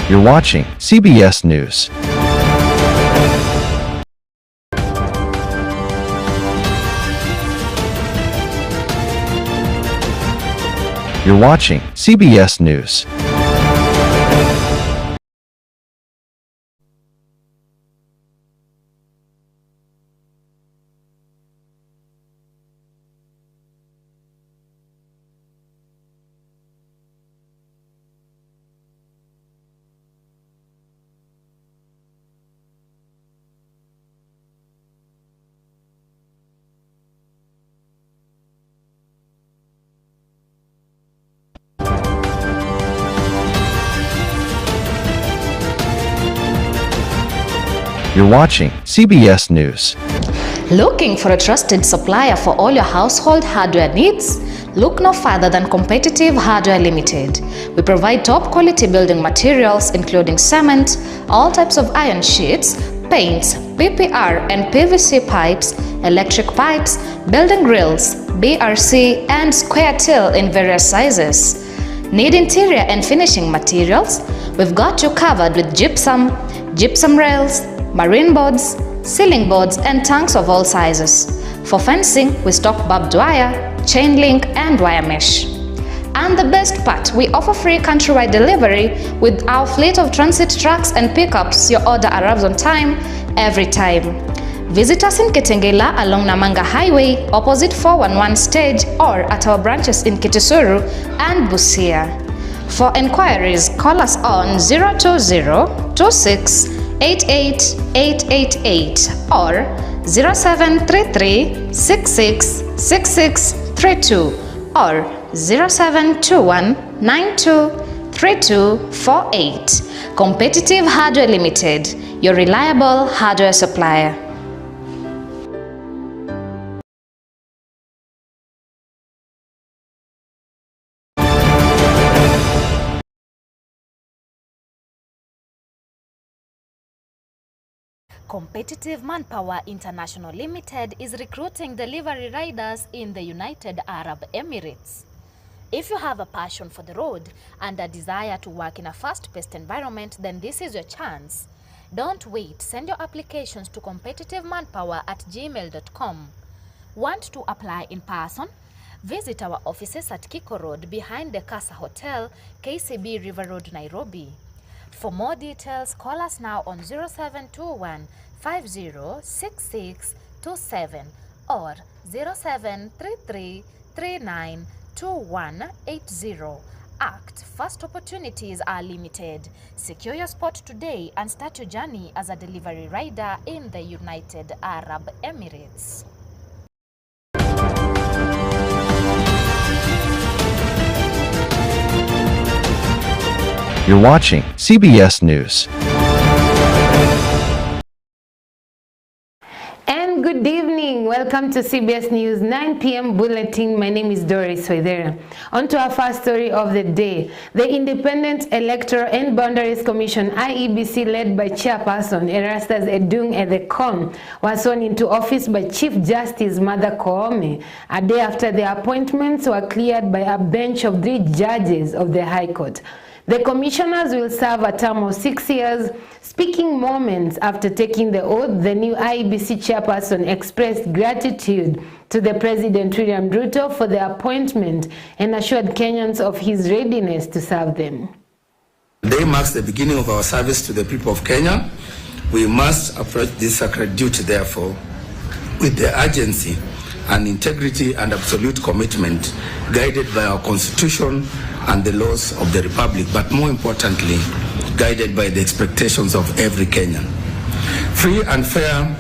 You're watching CBS News. You're watching CBS News. You're watching CBS News. Looking for a trusted supplier for all your household hardware needs? Look no further than Competitive Hardware Limited. We provide top quality building materials including cement, all types of iron sheets, paints, PPR and PVC pipes, electric pipes, building grills, BRC and square till in various sizes. Need interior and finishing materials? We've got you covered with gypsum rails, marine boards, ceiling boards and tanks of all sizes. For fencing, we stock barbed wire, chain link and wire mesh. And the best part, we offer free countrywide delivery with our fleet of transit trucks and pickups. Your order arrives on time, every time. Visit us in Kitengela along Namanga Highway, opposite 411 stage, or at our branches in Kitisuru and Busia. For enquiries, call us on 020-26-88888 or 0733-666632 or 0721-923248. Competitive Hardware Limited, your reliable hardware supplier. Competitive Manpower International Limited is recruiting delivery riders in the United Arab Emirates. If you have a passion for the road and a desire to work in a fast-paced environment, then this is your chance. Don't wait. Send your applications to competitivemanpower@gmail.com. Want to apply in person? Visit our offices at Kiko Road behind the Casa Hotel, KCB River Road, Nairobi. For more details, call us now on 0721-506627 or 0733-392180. Act Fast opportunities are limited. Secure your spot today and start your journey as a delivery rider in the United Arab Emirates. You're watching CBS News. And good evening. Welcome to CBS News 9 p.m. Bulletin. My name is DORIS. On to our first story of the day. The Independent Electoral and Boundaries Commission, IEBC, led by Chairperson Erastus Edung Edekon, was sworn into office by Chief Justice Martha Koome a day after their appointments were cleared by a bench of 3 judges of the High Court. The commissioners will serve a term of 6 years. Speaking moments after taking the oath, the new IEBC chairperson expressed gratitude to the President William Ruto for the appointment and assured Kenyans of his readiness to serve them. Today marks the beginning of our service to the people of Kenya. We must approach this sacred duty, therefore, with the urgency and integrity and absolute commitment guided by our Constitution and the laws of the Republic, but more importantly, guided by the expectations of every Kenyan. Free and fair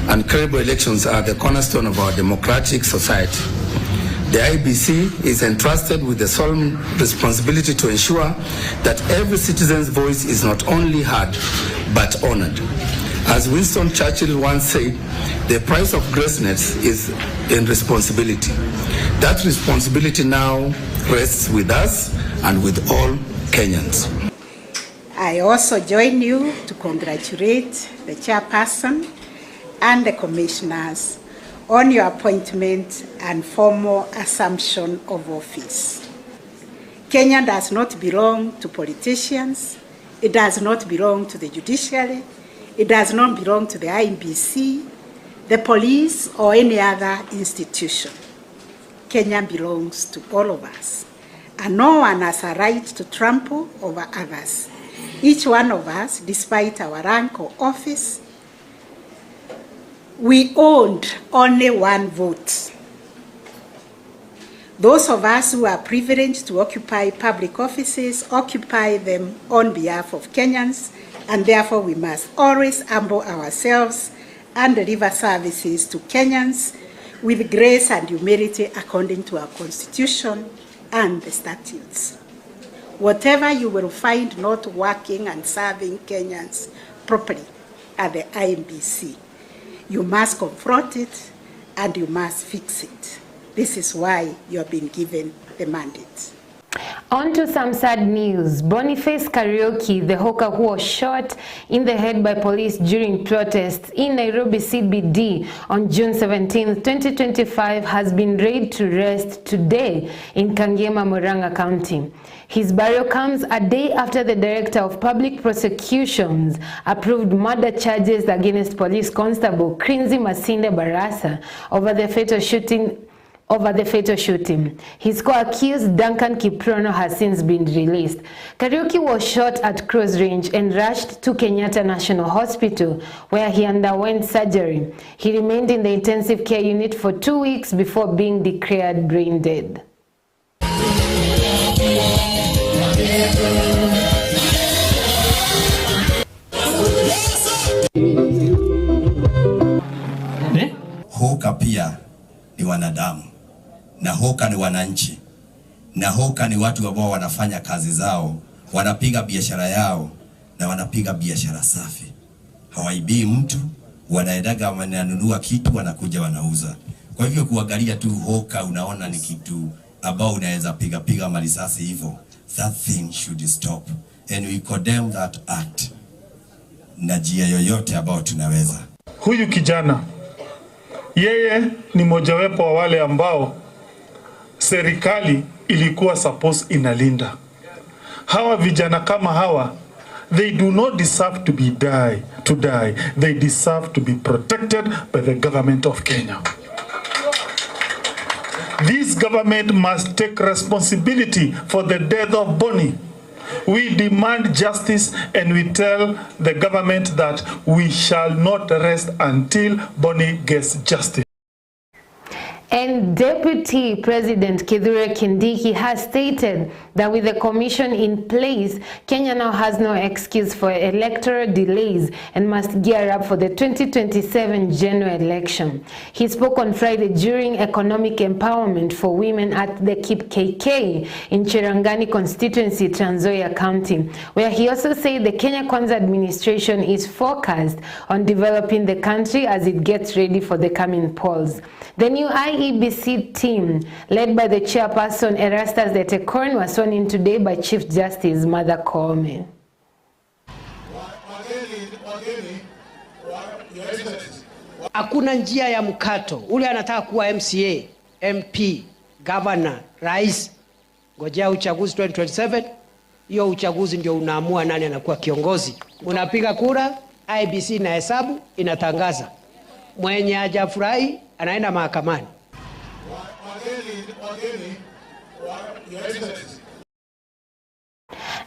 and credible elections are the cornerstone of our democratic society. The IEBC is entrusted with the solemn responsibility to ensure that every citizen's voice is not only heard, but honored. As Winston Churchill once said, the price of greatness is in responsibility. That responsibility now rests with us and with all Kenyans. I also join you to congratulate the chairperson and the commissioners on your appointment and formal assumption of office. Kenya does not belong to politicians. It does not belong to the judiciary. It does not belong to the IEBC, the police, or any other institution. Kenya belongs to all of us, and no one has a right to trample over others. Each one of us, despite our rank or office, we owned only one vote. Those of us who are privileged to occupy public offices occupy them on behalf of Kenyans, and therefore we must always humble ourselves and deliver services to Kenyans with grace and humility according to our Constitution and the statutes. Whatever you will find not working and serving Kenyans properly at the IEBC, you must confront it and you must fix it. This is why you have been given the mandate. On to some sad news. Boniface Kariuki, the hawker who was shot in the head by police during protests in Nairobi CBD on June 17, 2025, has been laid to rest today in Kangema, Murang'a County. His burial comes a day after the Director of Public Prosecutions approved murder charges against Police Constable Krinzi Masinde Barasa over the fatal shooting. His co-accused Duncan Kiprono has since been released. Kariuki was shot at close range and rushed to Kenyatta National Hospital, where he underwent surgery. He remained in the intensive care unit for 2 weeks before being declared brain dead. Hoka pia ni wanadamu, na hoka ni wananchi, na hoka ni watu ambao wanafanya kazi zao, wanapiga biashara yao na wanapiga biashara safi. Hawaibii mtu, wanaendaga wananunua kitu wanakuja wanauza. Kwa hivyo kuangalia tu hoka unaona ni kitu ambao unaweza piga marisasi hivyo, that thing should stop and we condemn that act na njia yoyote ambao tunaweza. Huyu kijana yeye ni mojawapo wa wale ambao serikali ilikuwa suppose inalinda. Hawa vijana kama hawa, they do not deserve to die. They deserve to be protected by the government of Kenya. This government must take responsibility for the death of Bonnie. We demand justice and we tell the government that we shall not rest until Bonnie gets justice. And Deputy President Kithure Kindiki has stated that with the commission in place, Kenya now has no excuse for electoral delays and must gear up for the 2027 general election. He spoke on Friday during Economic Empowerment for Women at the KIP KK in Cherangani constituency, Trans Nzoia County, where he also said the Kenya Kwanza administration is focused on developing the country as it gets ready for the coming polls. The new IEBC team, led by the chairperson Erastus Detekorn, was sworn in today by Chief Justice Martha Koome. Hakuna njia ya mkato. Ule anataka kuwa MCA, MP, governor, rais, ngojea uchaguzi 2027. Hiyo uchaguzi ndio unaamua nani anakuwa kiongozi. Unapiga kura, IEBC na hesabu inatangaza. Mwenye hajafurahi anaenda mahakamani.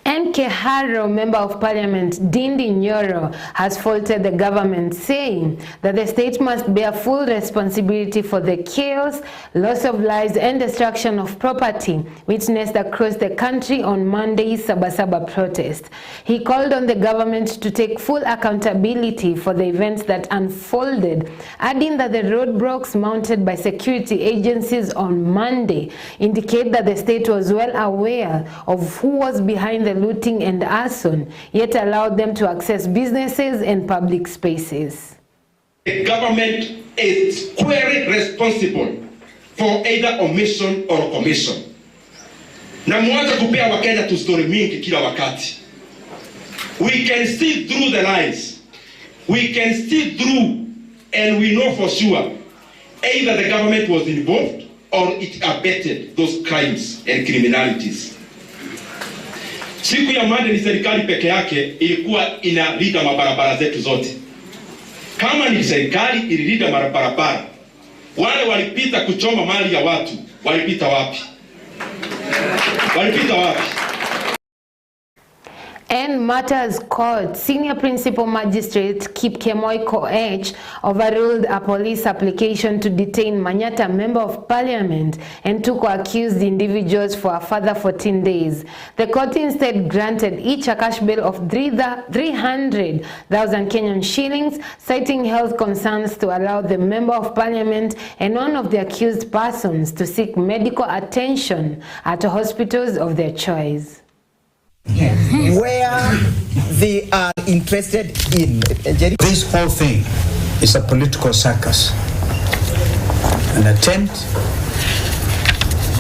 MK Harrow, Member of Parliament Dindi Nyoro, has faulted the government, saying that the state must bear full responsibility for the chaos, loss of lives and destruction of property witnessed across the country on Monday's Sabasaba protest. He called on the government to take full accountability for the events that unfolded, adding that the roadblocks mounted by security agencies on Monday indicate that the state was well aware of who was behind the looting and arson, yet allowed them to access businesses and public spaces. The government is squarely responsible for either omission or commission. Na mwanza kupea Wakenya tu story mingi kila wakati. We can see through the lies. We can see through, and we know for sure either the government was involved or it abetted those crimes and criminalities. Siku ya Monday ni serikali peke yake ilikuwa inalinda mabarabara zetu zote. Kama ni serikali ililinda mabarabara, wale walipita kuchoma mali ya watu, walipita wapi? Walipita wapi? And matters court. Senior Principal Magistrate Kip Kemoi Koech overruled a police application to detain Manyata Member of Parliament and two accused individuals for a further 14 days. The court instead granted each a cash bail of 300,000 Kenyan shillings, citing health concerns to allow the Member of Parliament and one of the accused persons to seek medical attention at hospitals of their choice. Where they are interested in. This whole thing is a political circus, an attempt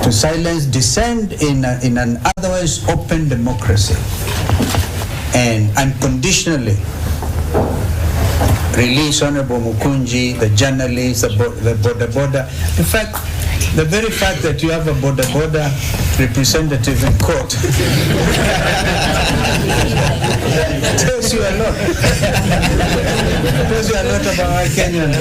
to silence dissent in an otherwise open democracy and unconditionally release Honorable Mukunji, the journalists, the border. In fact, the very fact that you have a border representative in court tells you a lot. Tells you a lot about our Kenyans.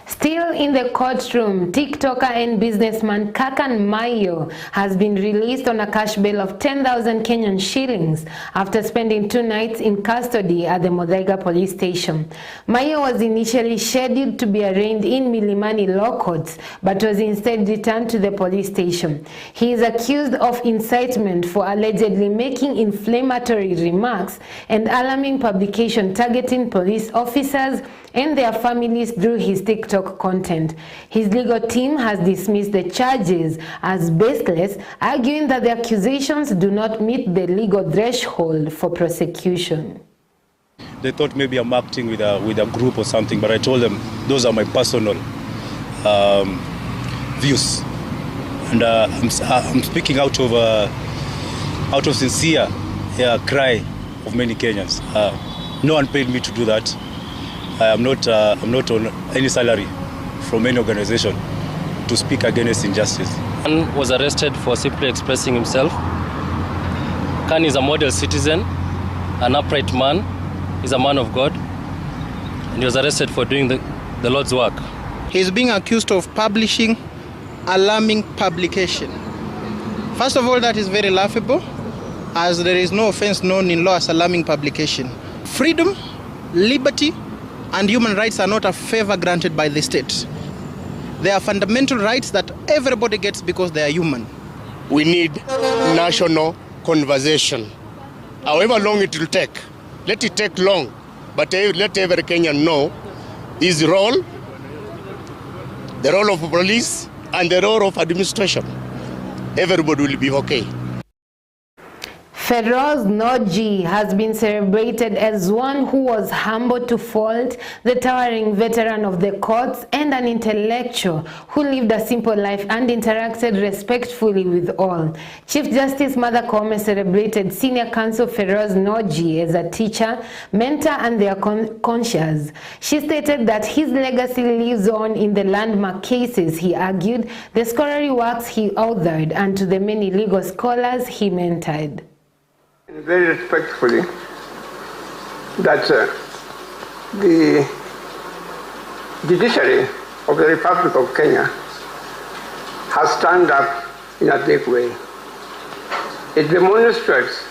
Still in the courtroom, TikToker and businessman Kakan Mayo has been released on a cash bail of 10,000 Kenyan shillings after spending 2 nights in custody at the Muthaiga police station. Mayo was initially scheduled to be arraigned in Milimani Law Courts, but was instead returned to the police station. He is accused of incitement for allegedly making inflammatory remarks and alarming publication targeting police officers and their families through his TikTok content. His legal team has dismissed the charges as baseless, arguing that the accusations do not meet the legal threshold for prosecution. They thought maybe I'm acting with a group or something, but I told them those are my personal views, and I'm speaking out of sincere cry of many Kenyans. No one paid me to do that. I'm not on any salary from any organization to speak against injustice. Khan was arrested for simply expressing himself. Khan is a model citizen, an upright man, he's a man of God, and he was arrested for doing the Lord's work. He's being accused of publishing alarming publication. First of all, that is very laughable, as there is no offense known in law as alarming publication. Freedom, liberty, and human rights are not a favor granted by the state. They are fundamental rights that everybody gets because they are human. We need national conversation. However long it will take, let it take long, but let every Kenyan know his role, the role of police, and the role of administration. Everybody will be okay. Feroz Noji has been celebrated as one who was humble to fault, the towering veteran of the courts, and an intellectual who lived a simple life and interacted respectfully with all. Chief Justice Martha Koome celebrated Senior Counsel Feroz Noji as a teacher, mentor, and their conscience. She stated that his legacy lives on in the landmark cases he argued, the scholarly works he authored, and to the many legal scholars he mentored. Very respectfully, that the judiciary of the Republic of Kenya has stand up in a big way. It demonstrates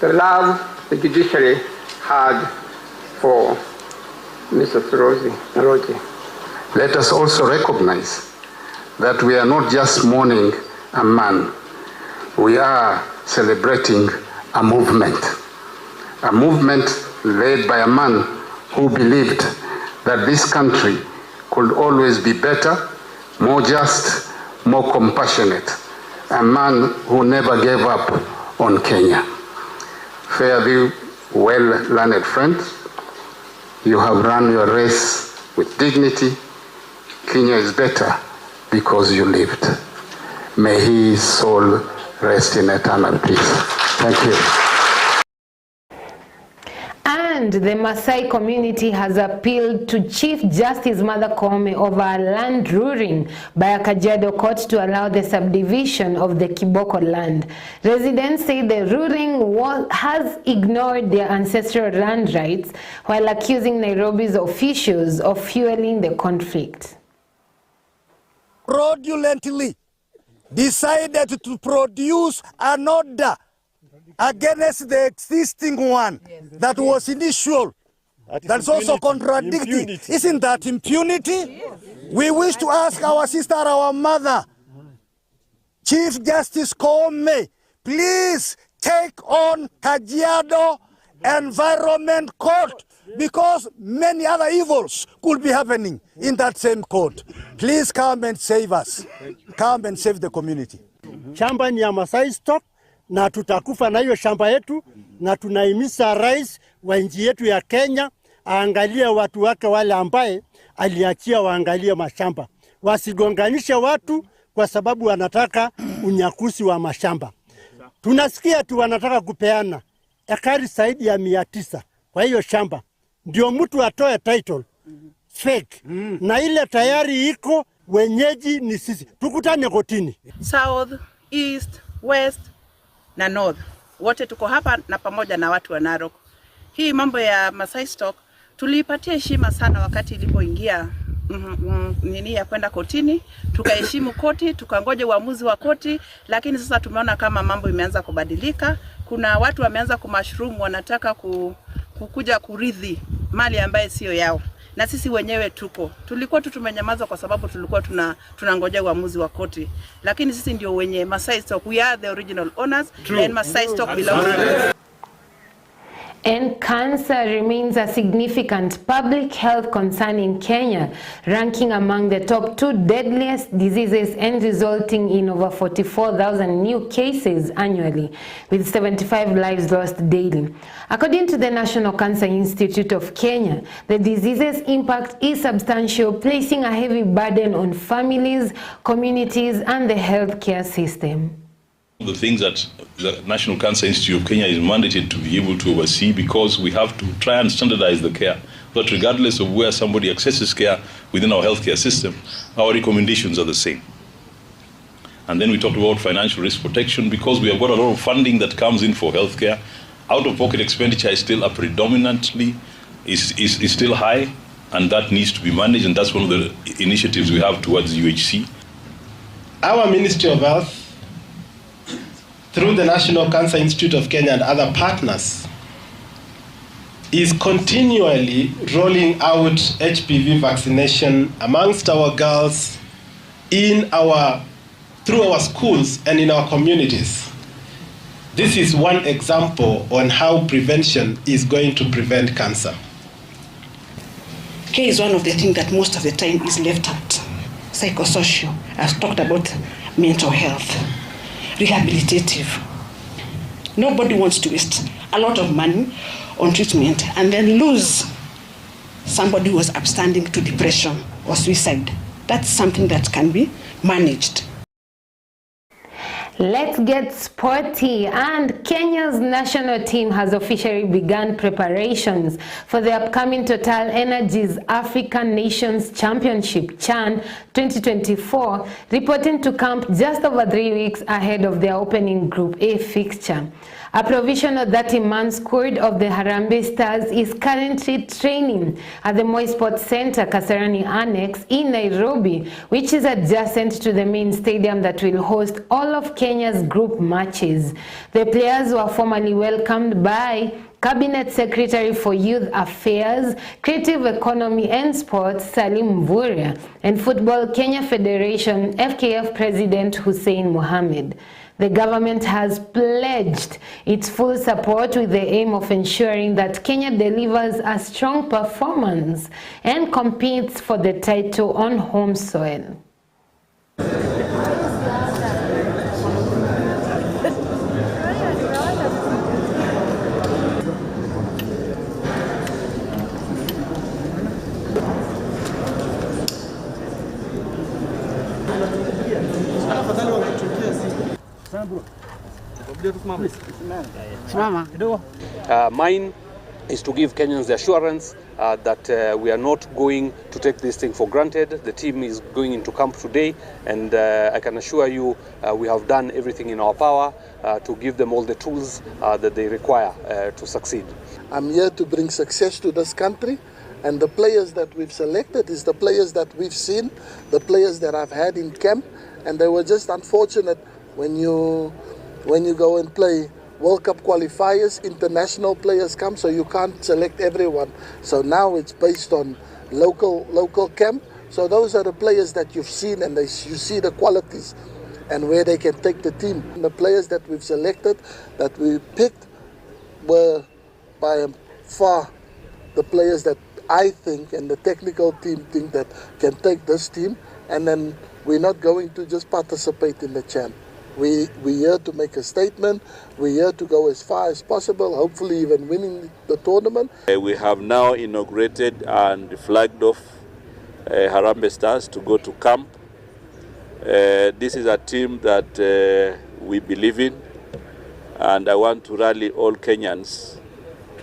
the love the judiciary had for Mr. Feroz Noji. Let us also recognize that we are not just mourning a man, we are celebrating a movement led by a man who believed that this country could always be better, more just, more compassionate, a man who never gave up on Kenya. Fare thee well, learned friends. You have run your race with dignity. Kenya is better because you lived. May his soul rest in eternal peace. Thank you. And the Maasai community has appealed to Chief Justice Martha Koome over a land ruling by a Kajiado court to allow the subdivision of the Kiboko land. Residents say the ruling has ignored their ancestral land rights while accusing Nairobi's officials of fueling the conflict. Fraudulently decided to produce an order against the existing one that was initial. That's also contradicting. Isn't that impunity? We wish to ask our sister, our mother, Chief Justice Koome, please take on Kajiado Environment Court, because many other evils could be happening in that same court. Please come and save us. Come and save the community. Shamba ni ya Maasai stock na tutakufa na hiyo shamba yetu, na tunaimisa rais wa nchi yetu ya Kenya aangalie watu wake wale ambaye aliachia waangalie mashamba. Wasigonganishe watu kwa sababu wanataka unyakusi wa mashamba. Tunasikia tu wanataka kupeana ekari zaidi ya 900 kwa hiyo shamba. Ndio mtu atoe title fake. Na ile tayari iko, wenyeji ni sisi. Tukutane kotini. South, East, West na North. Wote tuko hapa na pamoja na watu wa Narok. Hii mambo ya Maasai stock tuliipatia heshima sana wakati ilipoingia nini ya kwenda kotini. Tukaheshimu koti, tukangoje uamuzi wa koti, lakini sasa tumeona kama mambo imeanza kubadilika. Kuna watu wameanza kumashroom, wanataka kukuja kurithi mali ambaye sio yao. Na sisi wenyewe tulikuwa tu tumenyamaza kwa sababu tulikuwa tunangojea uamuzi wa koti. Lakini sisi ndio wenye Maasai stock, we are the original owners. True. And Maasai stock belongs to us. And cancer remains a significant public health concern in Kenya, ranking among the top 2 deadliest diseases and resulting in over 44,000 new cases annually, with 75 lives lost daily. According to the National Cancer Institute of Kenya, the disease's impact is substantial, placing a heavy burden on families, communities, and the healthcare system. The things that the National Cancer Institute of Kenya is mandated to be able to oversee, because we have to try and standardize the care, but regardless of where somebody accesses care within our healthcare system, our recommendations are the same. And then we talked about financial risk protection, because we have got a lot of funding that comes in for healthcare. Out-of-pocket expenditure is still is still high, and that needs to be managed, and that's one of the initiatives we have towards UHC. Our Ministry of Health, through the National Cancer Institute of Kenya and other partners, is continually rolling out HPV vaccination amongst our girls through our schools and in our communities. This is one example on how prevention is going to prevent cancer. Care is one of the things that most of the time is left out. Psychosocial, I've talked about mental health. Rehabilitative. Nobody wants to waste a lot of money on treatment and then lose somebody who was upstanding to depression or suicide. That's something that can be managed. Let's get sporty, and Kenya's national team has officially begun preparations for the upcoming Total Energies African Nations Championship CHAN 2024, reporting to camp just over 3 weeks ahead of their opening Group A fixture. A provisional 30-man squad of the Harambee Stars is currently training at the Moi Sports Center Kasarani Annex in Nairobi, which is adjacent to the main stadium that will host all of Kenya's group matches. The players were formally welcomed by Cabinet Secretary for Youth Affairs, Creative Economy and Sports Salim Mvurya, and Football Kenya Federation FKF President Hussein Mohamed. The government has pledged its full support with the aim of ensuring that Kenya delivers a strong performance and competes for the title on home soil. Mine is to give Kenyans the assurance that we are not going to take this thing for granted. The team is going into camp today, and I can assure you we have done everything in our power to give them all the tools that they require to succeed. I'm here to bring success to this country, and the players that we've selected is the players that we've seen, the players that I've had in camp, and they were just unfortunate when you go and play World Cup qualifiers, international players come, so you can't select everyone. So now it's based on local camp. So those are the players that you've seen, and you see the qualities and where they can take the team. And the players that we've selected, that we picked, were by far the players that I think and the technical team think that can take this team, and then we're not going to just participate in the champ. We're here to make a statement. We're here to go as far as possible, hopefully even winning the tournament. We have now inaugurated and flagged off Harambee Stars to go to camp. This is a team that we believe in, and I want to rally all Kenyans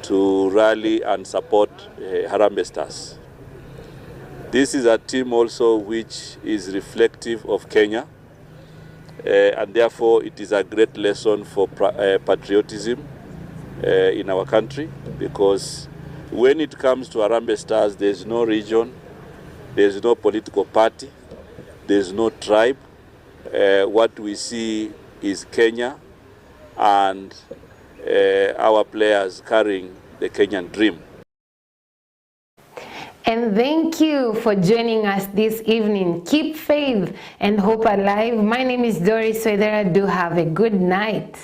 to rally and support Harambee Stars. This is a team also which is reflective of Kenya. And therefore it is a great lesson for patriotism in our country, because when it comes to Harambee Stars, there's no region, there's no political party, there's no tribe. What we see is Kenya and our players carrying the Kenyan dream. And thank you for joining us this evening. Keep faith and hope alive. My name is Doris WAITHERA. Do have a good night.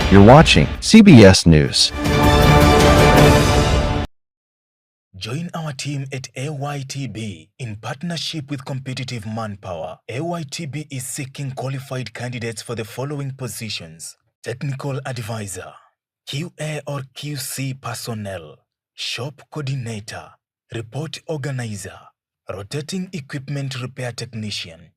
You're watching CBS News. Join our team at AYTB in partnership with Competitive Manpower. AYTB is seeking qualified candidates for the following positions: Technical Advisor, QA or QC Personnel, Shop Coordinator, Report Organizer, Rotating Equipment Repair Technician,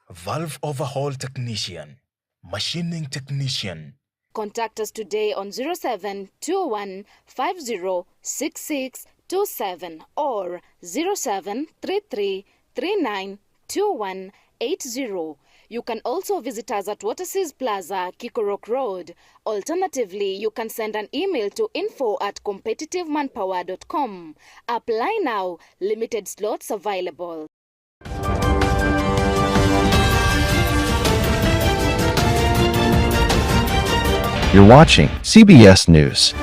Valve Overhaul Technician, Machining Technician. Contact us today on 0721 506627 or 0733 392180. You can also visit us at Waterseas Plaza, Kikorok Road. Alternatively, you can send an email to info@competitivemanpower.com. Apply now. Limited slots available. You're watching CBS News.